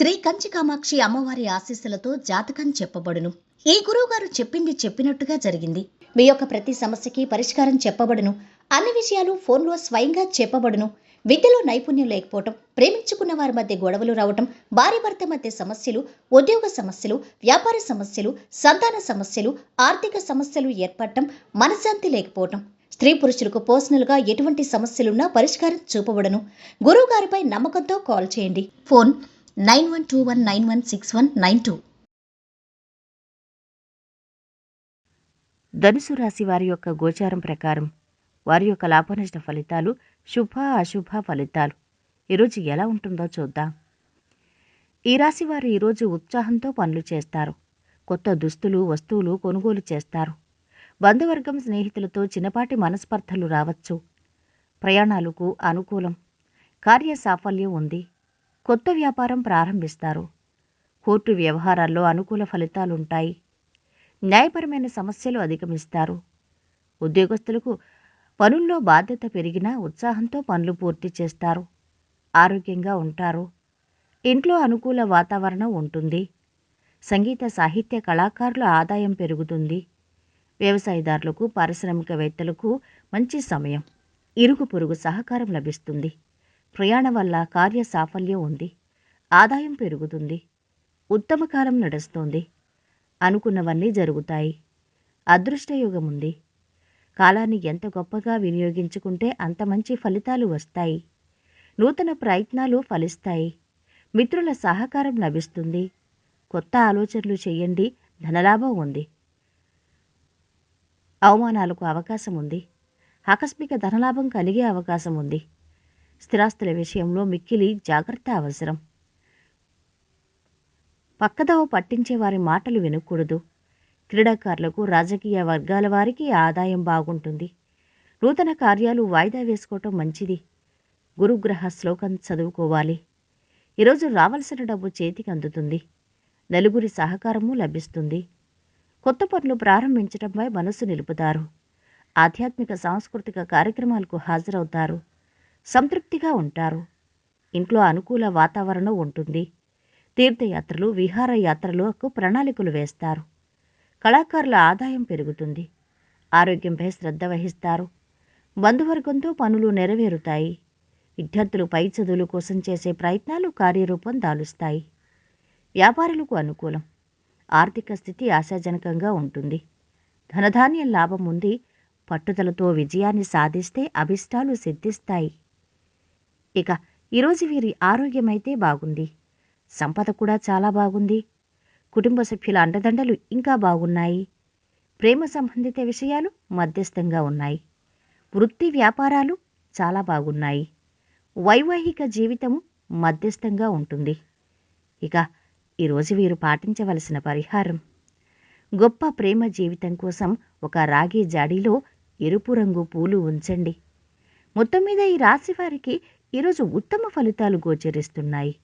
శ్రీ కంచి కామాక్షి అమ్మవారి ఆశీస్సులతో జాతకం చెప్పబడును. ఈ గురువుగారు చెప్పింది చెప్పినట్టుగా జరిగింది. మీ యొక్క ప్రతి సమస్యకి పరిష్కారం చెప్పబడును. అన్ని విషయాలు ఫోన్లో స్వయంగా చెప్పబడును. విద్యలో నైపుణ్యం లేకపోవటం, ప్రేమించుకున్న వారి మధ్య గొడవలు రావటం, భార్యాభర్త మధ్య సమస్యలు, ఉద్యోగ సమస్యలు, వ్యాపార సమస్యలు, సంతాన సమస్యలు, ఆర్థిక సమస్యలు ఏర్పడటం, మనశ్శాంతి లేకపోవటం, స్త్రీ పురుషులకు పర్సనల్గా ఎటువంటి సమస్యలున్నా పరిష్కారం చూపబడును. గురువు గారిపై నమ్మకంతో కాల్ చేయండి. ఫోన్ 9121916192. ధనుసు రాశి వారి యొక్క గోచారం ప్రకారం వారి యొక్క లాభనష్ట ఫలితాలు, శుభ అశుభ ఫలితాలు ఈరోజు ఎలా ఉంటుందో చూద్దాం. ఈ రాశి వారు ఈరోజు ఉత్సాహంతో పనులు చేస్తారు. కొత్త దుస్తులు, వస్తువులు కొనుగోలు చేస్తారు. బంధువర్గం, స్నేహితులతో చిన్నపాటి మనస్పర్ధలు రావచ్చు. ప్రయాణాలకు అనుకూలం. కార్య సాఫల్యం ఉంది. కొత్త వ్యాపారం ప్రారంభిస్తారు. కోర్టు వ్యవహారాల్లో అనుకూల ఫలితాలుంటాయి. న్యాయపరమైన సమస్యలు అధిగమిస్తారు. ఉద్యోగస్తులకు పనుల్లో బాధ్యత పెరిగినా ఉత్సాహంతో పనులు పూర్తి చేస్తారు. ఆరోగ్యంగా ఉంటారు. ఇంట్లో అనుకూల వాతావరణం ఉంటుంది. సంగీత సాహిత్య కళాకారుల ఆదాయం పెరుగుతుంది. వ్యవసాయదారులకు, పారిశ్రామికవేత్తలకు మంచి సమయం. ఇరుగు పొరుగు సహకారం లభిస్తుంది. ప్రయాణం వల్ల కార్య సాఫల్యం ఉంది. ఆదాయం పెరుగుతుంది. ఉత్తమ కాలం నడుస్తోంది. అనుకున్నవన్నీ జరుగుతాయి. అదృష్టయోగం ఉంది. కాలాన్ని ఎంత గొప్పగా వినియోగించుకుంటే అంత మంచి ఫలితాలు వస్తాయి. నూతన ప్రయత్నాలు ఫలిస్తాయి. మిత్రుల సహకారం లభిస్తుంది. కొత్త ఆలోచనలు చేయండి. ధనలాభం ఉంది. అవమానాలకు అవకాశం ఉంది. ఆకస్మిక ధనలాభం కలిగే అవకాశం ఉంది. స్థిరాస్తుల విషయంలో మిక్కిలి జాగ్రత్త అవసరం. పక్కదవ పట్టించే వారి మాటలు వినకూడదు. క్రీడాకారులకు, రాజకీయ వర్గాల వారికి ఆదాయం బాగుంటుంది. నూతన కార్యాలు వాయిదా వేసుకోవటం మంచిది. గురుగ్రహ శ్లోకం చదువుకోవాలి. ఈరోజు రావాల్సిన డబ్బు చేతికి అందుతుంది. నలుగురి సహకారము లభిస్తుంది. కొత్త పనులు ప్రారంభించడంపై మనసు నిలుపుతారు. ఆధ్యాత్మిక సాంస్కృతిక కార్యక్రమాలకు హాజరవుతారు. సంతృప్తిగా ఉంటారు. ఇంట్లో అనుకూల వాతావరణం ఉంటుంది. తీర్థయాత్రలు, విహారయాత్రలకు ప్రణాళికలు వేస్తారు. కళాకారుల ఆదాయం పెరుగుతుంది. ఆరోగ్యంపై శ్రద్ధ వహిస్తారు. బంధువర్గంతో పనులు నెరవేరుతాయి. విద్యార్థులు పై చదువుల కోసం చేసే ప్రయత్నాలు కార్యరూపం దాలుస్తాయి. వ్యాపారులకు అనుకూలం. ఆర్థిక స్థితి ఆశాజనకంగా ఉంటుంది. ధనధాన్యం లాభం ఉంది. పట్టుదలతో విజయాన్ని సాధిస్తే అభిష్టాలు సిద్ధిస్తాయి. ఇక ఈరోజు వీరి ఆరోగ్యమైతే బాగుంది. సంపద కూడా చాలా బాగుంది. కుటుంబ సభ్యుల అండదండలు ఇంకా బాగున్నాయి. ప్రేమ సంబంధిత విషయాలు మధ్యస్థంగా ఉన్నాయి. వృత్తి వ్యాపారాలు చాలా బాగున్నాయి. వైవాహిక జీవితము మధ్యస్థంగా ఉంటుంది. ఇక ఈరోజు వీరు పాటించవలసిన పరిహారం, గొప్ప ప్రేమ జీవితం కోసం ఒక రాగి జాడీలో ఎరుపు రంగు పూలు ఉంచండి. మొత్తం మీద ఈ రాశి వారికి ఈరోజు ఉత్తమ ఫలితాలు గోచరిస్తున్నాయి.